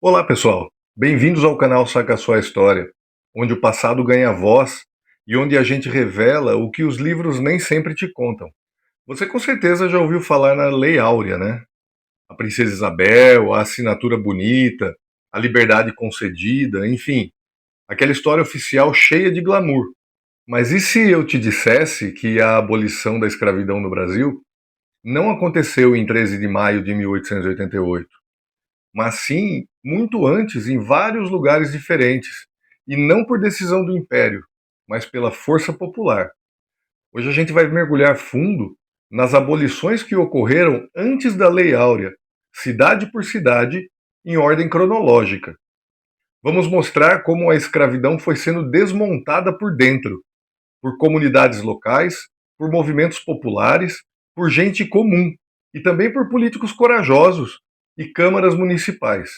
Olá, pessoal. Bem-vindos ao canal Saca Sua História, onde o passado ganha voz e onde a gente revela o que os livros nem sempre te contam. Você com certeza já ouviu falar na Lei Áurea, né? A Princesa Isabel, a assinatura bonita, a liberdade concedida, enfim, aquela história oficial cheia de glamour. Mas e se eu te dissesse que a abolição da escravidão no Brasil não aconteceu em 13 de maio de 1888? Mas sim muito antes em vários lugares diferentes, e não por decisão do Império, mas pela força popular. Hoje a gente vai mergulhar fundo nas abolições que ocorreram antes da Lei Áurea, cidade por cidade, em ordem cronológica. Vamos mostrar como a escravidão foi sendo desmontada por dentro, por comunidades locais, por movimentos populares, por gente comum e também por políticos corajosos e câmaras municipais.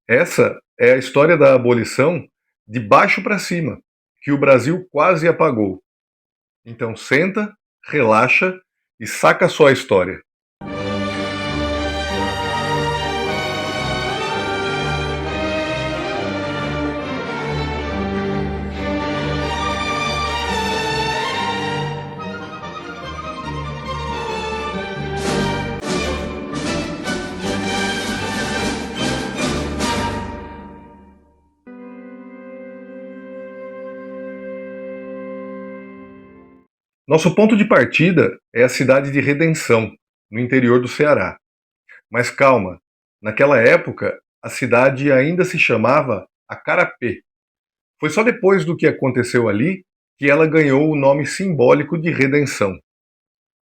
Essa é a história da abolição de baixo para cima, que o Brasil quase apagou. Então senta, relaxa e saca só a história. Nosso ponto de partida é a cidade de Redenção, no interior do Ceará. Mas calma, naquela época a cidade ainda se chamava Acarapé. Foi só depois do que aconteceu ali que ela ganhou o nome simbólico de Redenção.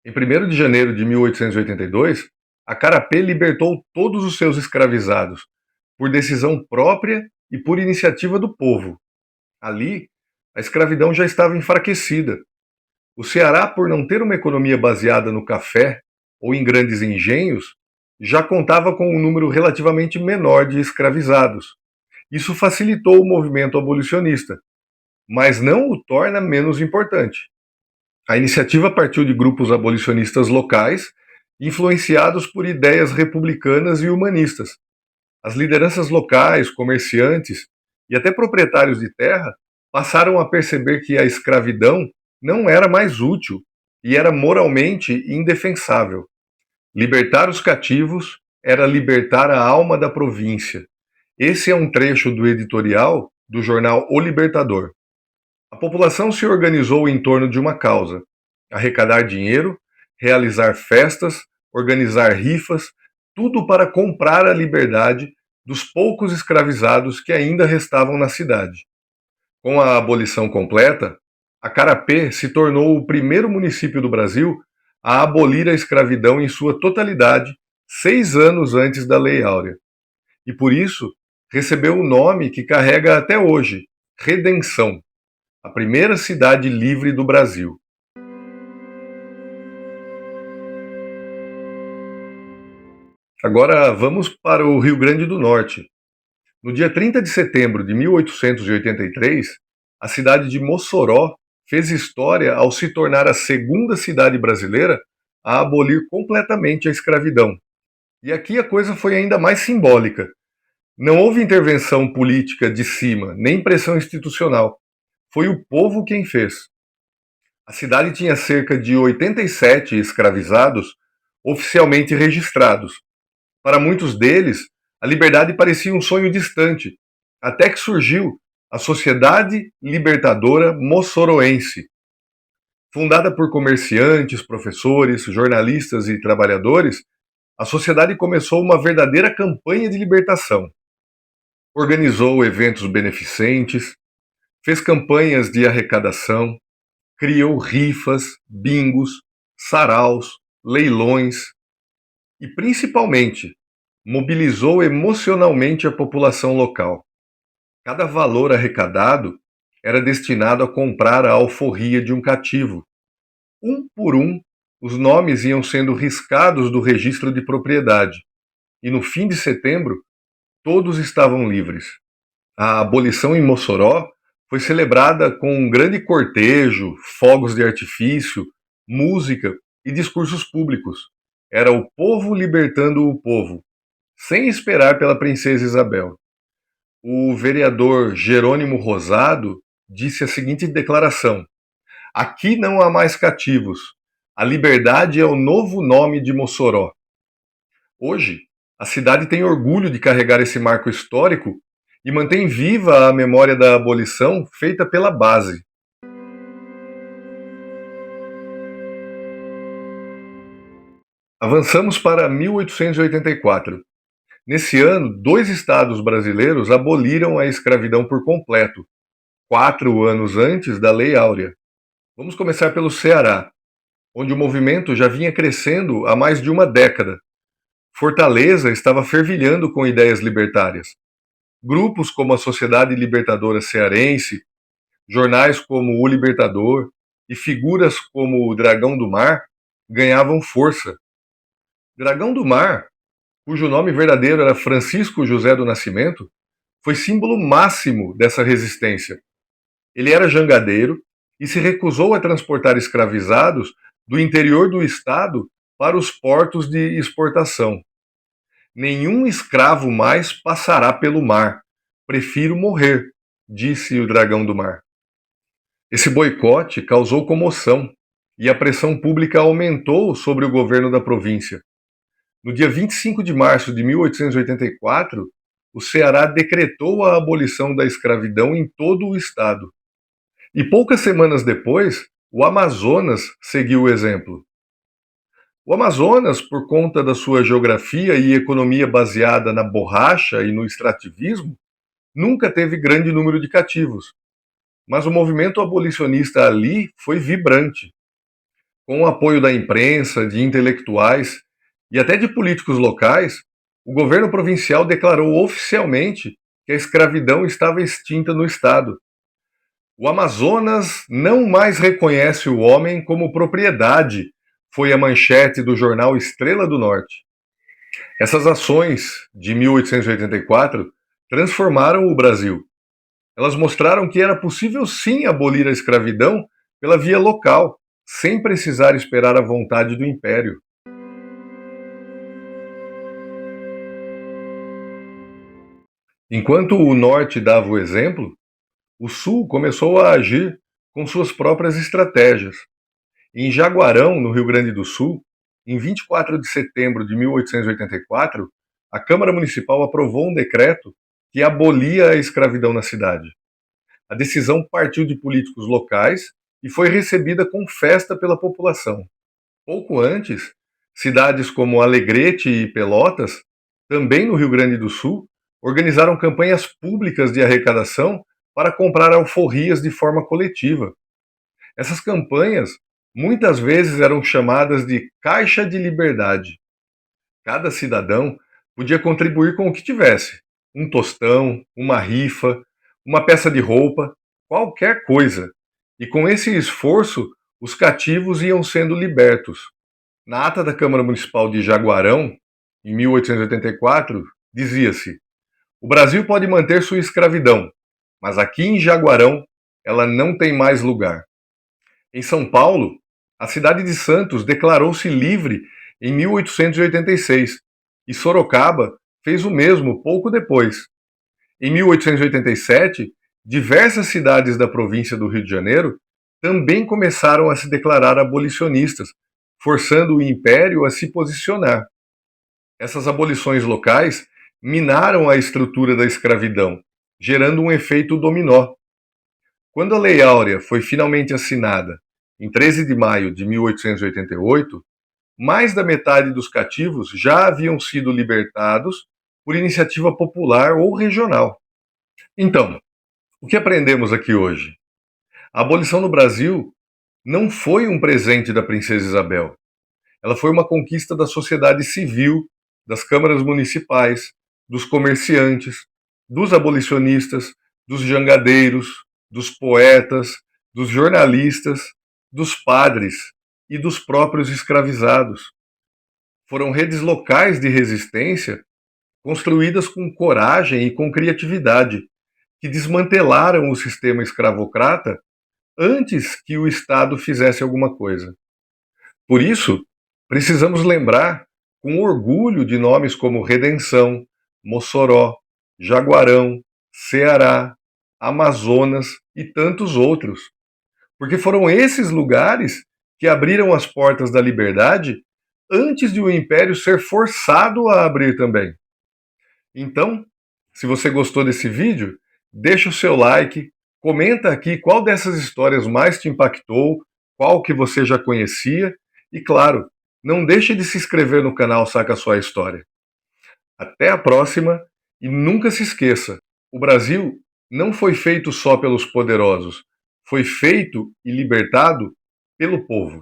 Em 1º de janeiro de 1882, Acarapé libertou todos os seus escravizados, por decisão própria e por iniciativa do povo. Ali, a escravidão já estava enfraquecida. O Ceará, por não ter uma economia baseada no café ou em grandes engenhos, já contava com um número relativamente menor de escravizados. Isso facilitou o movimento abolicionista, mas não o torna menos importante. A iniciativa partiu de grupos abolicionistas locais, influenciados por ideias republicanas e humanistas. As lideranças locais, comerciantes e até proprietários de terra passaram a perceber que a escravidão não era mais útil e era moralmente indefensável. Libertar os cativos era libertar a alma da província. Esse é um trecho do editorial do jornal O Libertador. A população se organizou em torno de uma causa: arrecadar dinheiro, realizar festas, organizar rifas, tudo para comprar a liberdade dos poucos escravizados que ainda restavam na cidade. Com a abolição completa, Acarapé se tornou o primeiro município do Brasil a abolir a escravidão em sua totalidade 6 anos antes da Lei Áurea. E por isso recebeu o nome que carrega até hoje: Redenção, a primeira cidade livre do Brasil. Agora vamos para o Rio Grande do Norte. No dia 30 de setembro de 1883, a cidade de Mossoró fez história ao se tornar a segunda cidade brasileira a abolir completamente a escravidão. E aqui a coisa foi ainda mais simbólica. Não houve intervenção política de cima, nem pressão institucional. Foi o povo quem fez. A cidade tinha cerca de 87 escravizados oficialmente registrados. Para muitos deles, a liberdade parecia um sonho distante, até que surgiu a Sociedade Libertadora Mossoroense. Fundada por comerciantes, professores, jornalistas e trabalhadores, a sociedade começou uma verdadeira campanha de libertação. Organizou eventos beneficentes, fez campanhas de arrecadação, criou rifas, bingos, saraus, leilões e, principalmente, mobilizou emocionalmente a população local. Cada valor arrecadado era destinado a comprar a alforria de um cativo. Um por um, os nomes iam sendo riscados do registro de propriedade, e no fim de setembro, todos estavam livres. A abolição em Mossoró foi celebrada com um grande cortejo, fogos de artifício, música e discursos públicos. Era o povo libertando o povo, sem esperar pela princesa Isabel. O vereador Jerônimo Rosado disse a seguinte declaração: aqui não há mais cativos. A liberdade é o novo nome de Mossoró. Hoje, a cidade tem orgulho de carregar esse marco histórico e mantém viva a memória da abolição feita pela base. Avançamos para 1884. Nesse ano, 2 estados brasileiros aboliram a escravidão por completo, 4 anos antes da Lei Áurea. Vamos começar pelo Ceará, onde o movimento já vinha crescendo há mais de uma década. Fortaleza estava fervilhando com ideias libertárias. Grupos como a Sociedade Libertadora Cearense, jornais como O Libertador e figuras como o Dragão do Mar ganhavam força. Dragão do Mar, cujo nome verdadeiro era Francisco José do Nascimento, foi símbolo máximo dessa resistência. Ele era jangadeiro e se recusou a transportar escravizados do interior do estado para os portos de exportação. Nenhum escravo mais passará pelo mar. Prefiro morrer, disse o Dragão do Mar. Esse boicote causou comoção e a pressão pública aumentou sobre o governo da província. No dia 25 de março de 1884, o Ceará decretou a abolição da escravidão em todo o estado. E poucas semanas depois, o Amazonas seguiu o exemplo. O Amazonas, por conta da sua geografia e economia baseada na borracha e no extrativismo, nunca teve grande número de cativos. Mas o movimento abolicionista ali foi vibrante. Com o apoio da imprensa, de intelectuais e até de políticos locais, o governo provincial declarou oficialmente que a escravidão estava extinta no estado. O Amazonas não mais reconhece o homem como propriedade, foi a manchete do jornal Estrela do Norte. Essas ações de 1884 transformaram o Brasil. Elas mostraram que era possível sim abolir a escravidão pela via local, sem precisar esperar a vontade do Império. Enquanto o Norte dava o exemplo, o Sul começou a agir com suas próprias estratégias. Em Jaguarão, no Rio Grande do Sul, em 24 de setembro de 1884, a Câmara Municipal aprovou um decreto que abolia a escravidão na cidade. A decisão partiu de políticos locais e foi recebida com festa pela população. Pouco antes, cidades como Alegrete e Pelotas, também no Rio Grande do Sul, organizaram campanhas públicas de arrecadação para comprar alforrias de forma coletiva. Essas campanhas muitas vezes eram chamadas de Caixa de Liberdade. Cada cidadão podia contribuir com o que tivesse: um tostão, uma rifa, uma peça de roupa, qualquer coisa. E com esse esforço, os cativos iam sendo libertos. Na ata da Câmara Municipal de Jaguarão, em 1884, dizia-se: o Brasil pode manter sua escravidão, mas aqui em Jaguarão ela não tem mais lugar. Em São Paulo, a cidade de Santos declarou-se livre em 1886 e Sorocaba fez o mesmo pouco depois. Em 1887, diversas cidades da província do Rio de Janeiro também começaram a se declarar abolicionistas, forçando o Império a se posicionar. Essas abolições locais minaram a estrutura da escravidão, gerando um efeito dominó. Quando a Lei Áurea foi finalmente assinada, em 13 de maio de 1888, mais da metade dos cativos já haviam sido libertados por iniciativa popular ou regional. Então, o que aprendemos aqui hoje? A abolição no Brasil não foi um presente da princesa Isabel. Ela foi uma conquista da sociedade civil, das câmaras municipais, dos comerciantes, dos abolicionistas, dos jangadeiros, dos poetas, dos jornalistas, dos padres e dos próprios escravizados. Foram redes locais de resistência construídas com coragem e com criatividade, que desmantelaram o sistema escravocrata antes que o Estado fizesse alguma coisa. Por isso, precisamos lembrar com orgulho de nomes como Redenção, Mossoró, Jaguarão, Ceará, Amazonas e tantos outros, porque foram esses lugares que abriram as portas da liberdade antes de o Império ser forçado a abrir também. Então, se você gostou desse vídeo, deixa o seu like, comenta aqui qual dessas histórias mais te impactou, qual que você já conhecia e, claro, não deixe de se inscrever no canal Saca Sua História. Até a próxima e nunca se esqueça, o Brasil não foi feito só pelos poderosos, foi feito e libertado pelo povo.